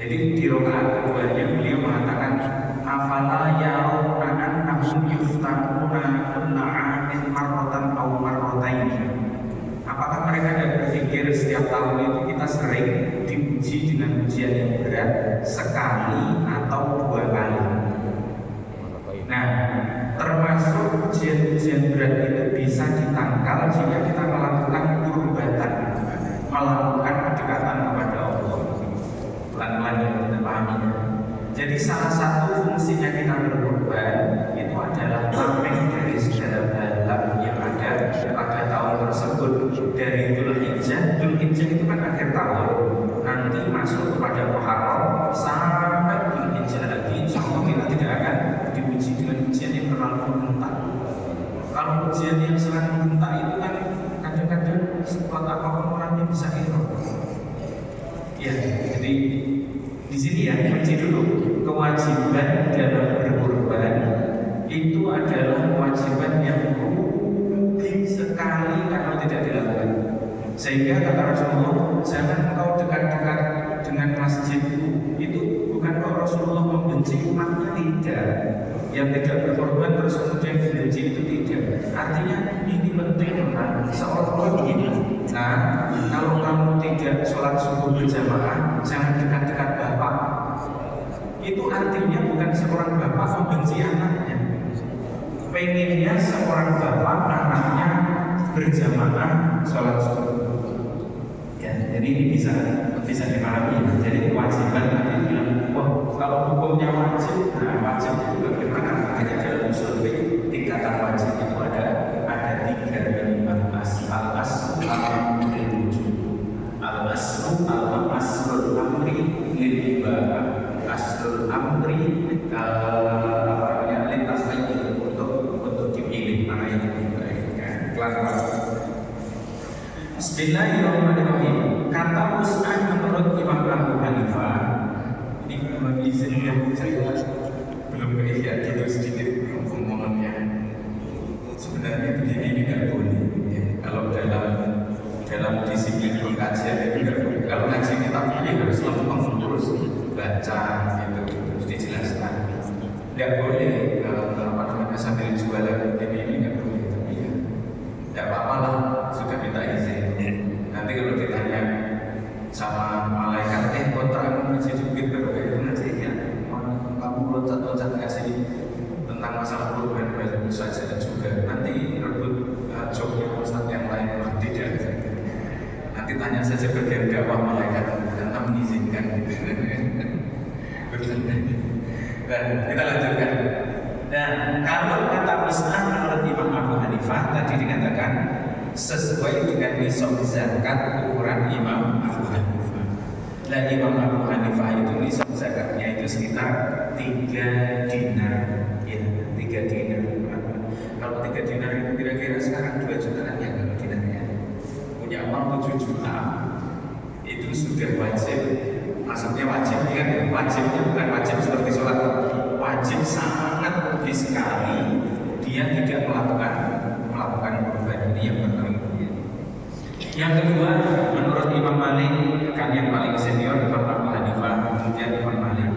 Jadi di rakaat keduanya beliau mengatakan afala yarawna annahum yuftanuna kulla 'amin marratan aw marrataini. Apakah mereka tidak berpikir setiap tahun itu kita sering diuji dengan ujian yang berat sekali atau 2 kali? Nah, termasuk ujian-ujian berat itu bisa ditangkal jika kita melakukan kurbatan, melakukan kedekatan kepada Allah. Pelan-pelan ya, kita pahami. Jadi salah satu fungsinya kita berkorban itu adalah tameng dari segala balap yang ada pada tahun tersebut. Dari Dzulhijjah itu kan akhir tahun, nanti masuk kepada Muharram sampai Dzulhijjah lagi. Insya Allah kita tidak akan diuji dengan ujian yang terlalu mengentak. Kalau ujian yang sangat mengentak itu kan kadang-kadang sekuat apapun orangnya bisa error. Ya, jadi di sini ya, kunci dulu kewajiban dalam berkorban itu adalah kewajiban yang rugi sekali kalau tidak dilakukan. Sehingga kata Rasulullah, jangan engkau dekat-dekat dengan masjidku. Itu bukan kalau Rasulullah membenci umatnya, tidak. Yang tidak berkorban terus kemudian dibenci itu tidak. Artinya ini penting kan, seolah-olah begini. Nah, kalau kamu tidak sholat subuh berjamaah, jangan dekat-dekat bapak. Itu artinya bukan seorang bapak membenci anaknya. Pengennya seorang bapak anaknya berjamaah sholat subuh. Ya, jadi ini bisa dipahami. Jadi kewajiban nanti bilang, wah kalau hukumnya wajib, nah wajib itu bagaimana? Hanya dalam usul fikih tingkatan wajib itu ada 3 minimal. Al-aslu al-amri wujud, al-aslu al-asrul amri lil-ibah, asrul amri lintas lagi untuk dipilih mana yang lebih baik. Pelan-pelan. Bismillahirrahmanirrahim. Kata Mus'ab menurut Imam Abu Hanifah, ini bagi izinnya saya belum kaya gitu sedikit omongannya. Sebenarnya begini ini tidak boleh. Ya, kalau dalam disiplin pengkajian itu tidak boleh. Kalau ngaji kita pilih harus lempeng terus baca gitu, terus dijelaskan. Tidak boleh sambil jualan begini ini tidak boleh. Tapi ya, tidak apa-apa lah, sudah minta izin. Nanti kalau ditanya sama malaikat, kontrakmu ngaji dikit baru kayak ngaji ya, kamu loncat-loncat ngasih tentang masalah korban baru saja juga. Nanti rebut jobnya ustaz yang lain, tidak. Nanti tanya saja bagian dakwah malaikat, karena mengizinkan. Dan kita lanjutkan. Dan kalau kata Mus'ab menurut Imam Abu Hanifah tadi dikatakan sesuai dengan nisab zakat ukuran Imam Abu Hanifah. Dan Imam Abu Hanifah itu nisab zakatnya itu sekitar 3 dinar. Ya, 3 dinar. Kalau 3 dinar itu kira-kira sekarang 2 jutaan ya kalau dinarnya. Punya uang 7 juta itu sudah wajib. Maksudnya wajib kan? Wajibnya bukan wajib seperti sholat. Wajib sangat rugi sekali dia tidak melakukan korban. Ini yang pertama. Yang kedua, menurut Imam Malik, kan yang paling senior Imam Abu Hanifah, kemudian Imam Malik.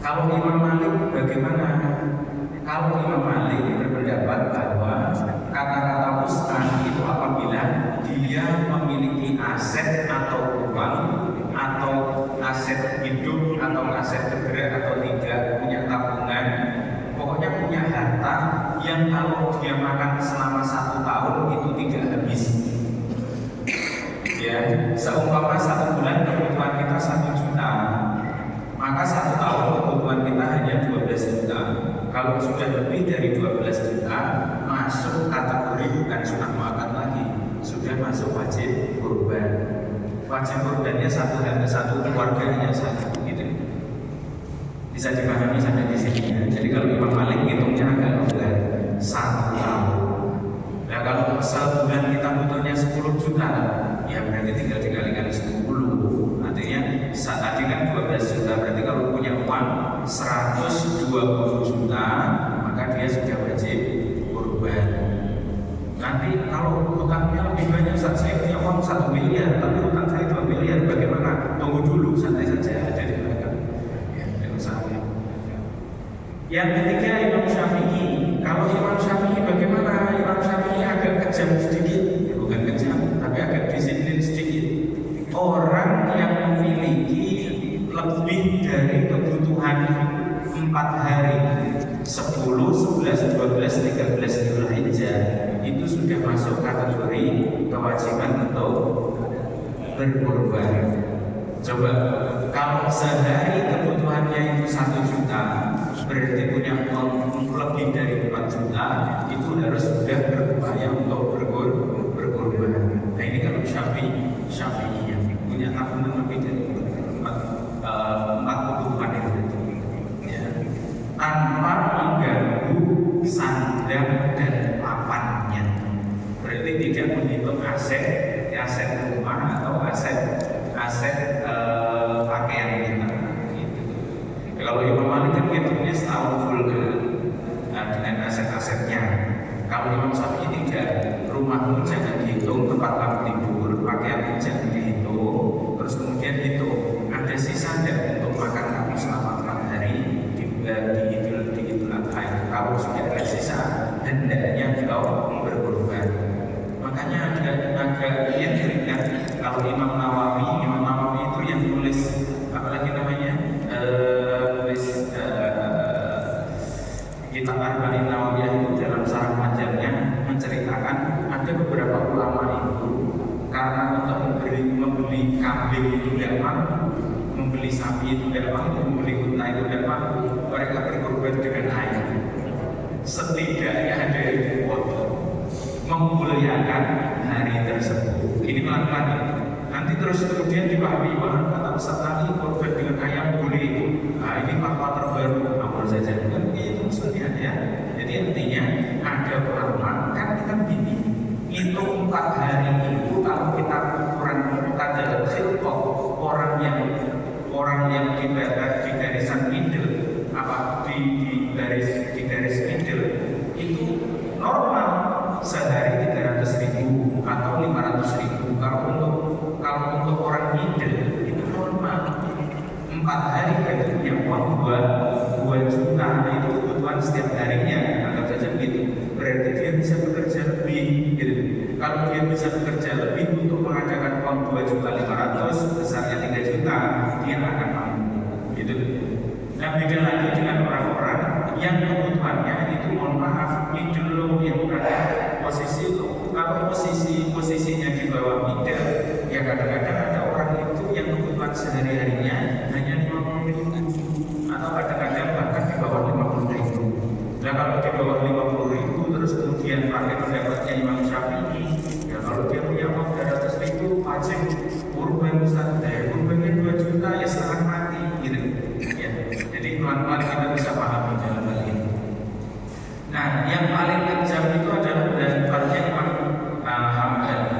Kalau Imam Malik bagaimana? Kalau Imam Malik berpendapat bahwa kata-kata Mus'ab itu apabila dia memiliki aset atau uang atau aset hidup atau aset bergerak atau tidak, punya tabungan, pokoknya punya harta yang kalau dia makan selama 1 tahun itu tidak habis. Ya, seumpama 1 bulan kebutuhan kita 1 juta, maka 1 tahun kebutuhan kita hanya 12 juta. Kalau sudah lebih dari 12 juta, masuk kategori bukan sunah muakkad lagi, sudah masuk wajib kurban. Wajib kurbannya satu keluarganya satu gitu. Bisa dipahami sampai di sini ya. Jadi kalau Imam Malik hitungnya agak longgar 1 tahun. Nah kalau sebulan kita butuhnya 10 juta, ya berarti tinggal dikalikan 10. Artinya saat tadi kan 12 juta, berarti kalau punya uang 120 juta, maka dia sudah wajib kurban. Nanti kalau utangnya lebih banyak, saat saya punya uang 1 miliar, tapi utang saya 2 miliar, bagaimana? Tunggu dulu, santai saja. Jadi Yang ketiga Imam Syafi'i. Kalau Imam Syafi'i bagaimana? Imam Syafi'i agak kejam sedikit, bukan kejam, tapi agak disiplin sedikit. Orang yang memiliki lebih dari kebutuhan 4 hari 10, 11, 12, 13 Dzulhijjah itu sudah masuk kategori kewajiban untuk berkorban. Coba kalau sehari kebutuhannya itu 1 juta, berarti punya uang lebih dari 4 juta, itu harus sudah berupaya untuk berkorban. Nah ini kalau Syafi'i yang punya tabungan lebih dari 4 kebutuhan itu, ya, tanpa mengganggu sandang dan papannya. Berarti tidak menghitung aset rumah atau aset pakaian kita. Gitu. Ya, kalau Imam Malik kan hitungnya setahun full dengan aset-asetnya. Kalau Imam Syafi'i tidak, rumahmu jangan dihitung, tempat tidur, pakaian jangan dihitung, terus kemudian hitung ada sisa tidak untuk makan kamu selama 4 hari di Idul Adha. Kalau sudah ada sisa, hendaknya kau berkorban. Makanya agak yang berikan kalau Imam Nawawi itu yang tulis apalagi namanya kitab Arba'in Nawawiyah itu dalam sarah panjangnya menceritakan ada beberapa ulama itu karena untuk membeli kambing itu tidak mampu, membeli sapi itu tidak mampu, membeli unta itu tidak mampu, mereka berkorban dengan air. Setidaknya ada yang memuliakan hari tersebut. Ini pelan-pelan. Nanti terus kemudian dipahami bahwa kata Ustaz tadi korban dengan ayam boleh. Nah ini fatwa terbaru. Amal saja bukan itu maksudnya ya. Jadi intinya ada ulama kan kita begini. Itu 4 hari itu kalau kita ukuran tanda khilqah orang yang di garisan middle di garis middle itu normal sehari 300.000 atau 500.000. Kalau untuk orang middle itu normal 4 hari berarti punya uang 2 juta. Nah, itu kebutuhan setiap harinya, anggap saja begitu. Berarti dia bisa bekerja lebih gitu. Kalau dia bisa bekerja lebih untuk mengadakan uang 2.500.000 besarnya 3 juta, dia akan mampu gitu. Nah beda lagi dengan orang-orang yang kebutuhannya itu mohon maaf middle yang ada posisi low. Kalau posisinya di bawah middle, ya kadang-kadang ada orang itu yang kebutuhan sehari-harinya hanya 50.000 atau kadang-kadang bahkan di bawah 50.000. Nah kalau di bawah 50.000 terus kemudian pakai pendapatnya Imam Syafi'i, ya kalau dia punya uang 200.000 pajak kurban kurbannya 2 juta ya setengah mati gitu ya. Jadi pelan-pelan kita bisa pahami dalam hal ini. Nah yang paling kejam itu adalah pendapatnya Imam Hambali.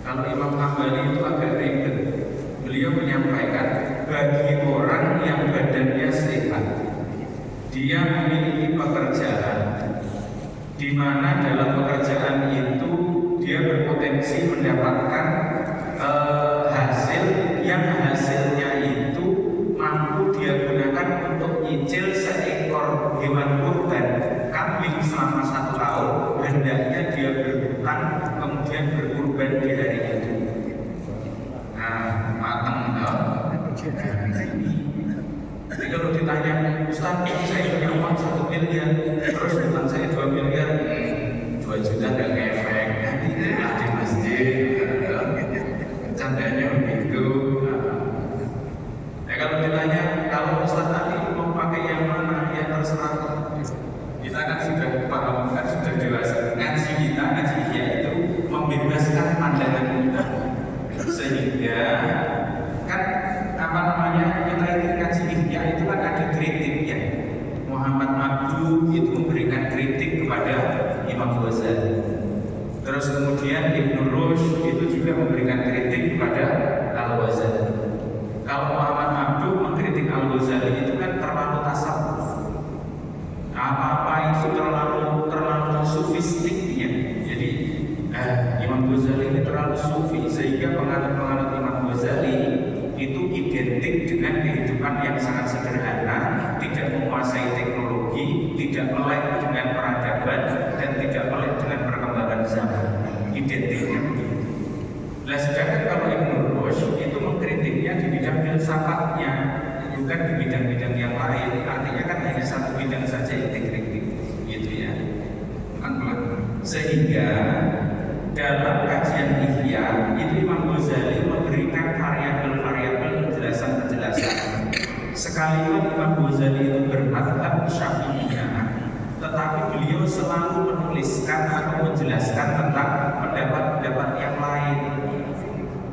Kalau Imam Hambali itu agak ribet. Beliau menyampaikan bagi orang yang badannya sehat, dia memiliki pekerjaan di mana dalam pekerjaan itu dia berpotensi mendapatkan hasil yang hasilnya itu mampu dia gunakan untuk nyicil seekor hewan kurban kambing selama 1 tahun. Hendaknya dia berhutang kemudian berkurban di hari itu. Nah, matang jadi kalau ditanya, Ustaz, saya punya uang 1 miliar, terus hutang saya 2 miliar, 2 juta nggak ngefek, nanti di masjid, candanya begitu. Ya kalau ditanya, kalau Ustaz tadi mau pakai yang mana, ya terserah. Kita kan sudah paham, kan sudah dewasa. Ngaji itu membebaskan pandangan kita, sehingga kan kita itu ngaji ihya itu kan ada kritiknya. Muhammad Abdu itu memberikan kritik kepada Imam Ghazali. Terus kemudian Ibnu Rushd itu juga memberikan kritik kepada Al-Ghazali. Kalau Muhammad Abdu mengkritik Al-Ghazali itu kan terlalu tasawuf. Apa-apa itu terlalu sufistik ya. Jadi Imam Ghazali ini terlalu sufi sehingga penganut-penganut Imam Ghazali itu identik dengan kehidupan yang sangat sederhana, tidak menguasai teknologi tidak melek dengan peradaban dan tidak melek dengan perkembangan zaman. Identiknya begitu. Nah, sedangkan kalau Ibnu Rushd itu mengkritiknya di bidang filsafatnya, bukan di bidang-bidang yang lain. Artinya kan hanya satu bidang saja yang dikritik, gitu ya. Sehingga dalam kajian Ihya itu Imam Ghazali memberikan variabel-variabel penjelasan-penjelasan. Sekalipun Imam Ghazali itu bermadzhab Syafi'iyah, tetapi beliau selalu menuliskan atau menjelaskan tentang pendapat-pendapat yang lain.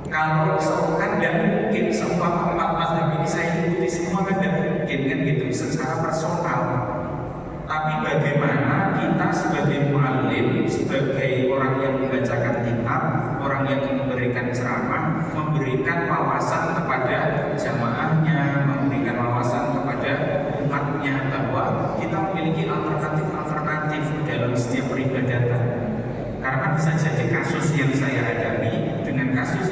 Kalau kan tidak mungkin semua empat mazhab ini saya ikuti semua, kan tidak mungkin kan gitu secara personal. Tapi bagaimana kita sebagai muallim, sebagai orang yang membacakan kitab, orang yang memberikan ceramah, memberikan wawasan kepada jamaahnya, memberikan wawasan kepada umatnya bahwa kita memiliki alternatif dalam setiap peribadatan. Karena bisa jadi kasus yang saya hadapi dengan kasus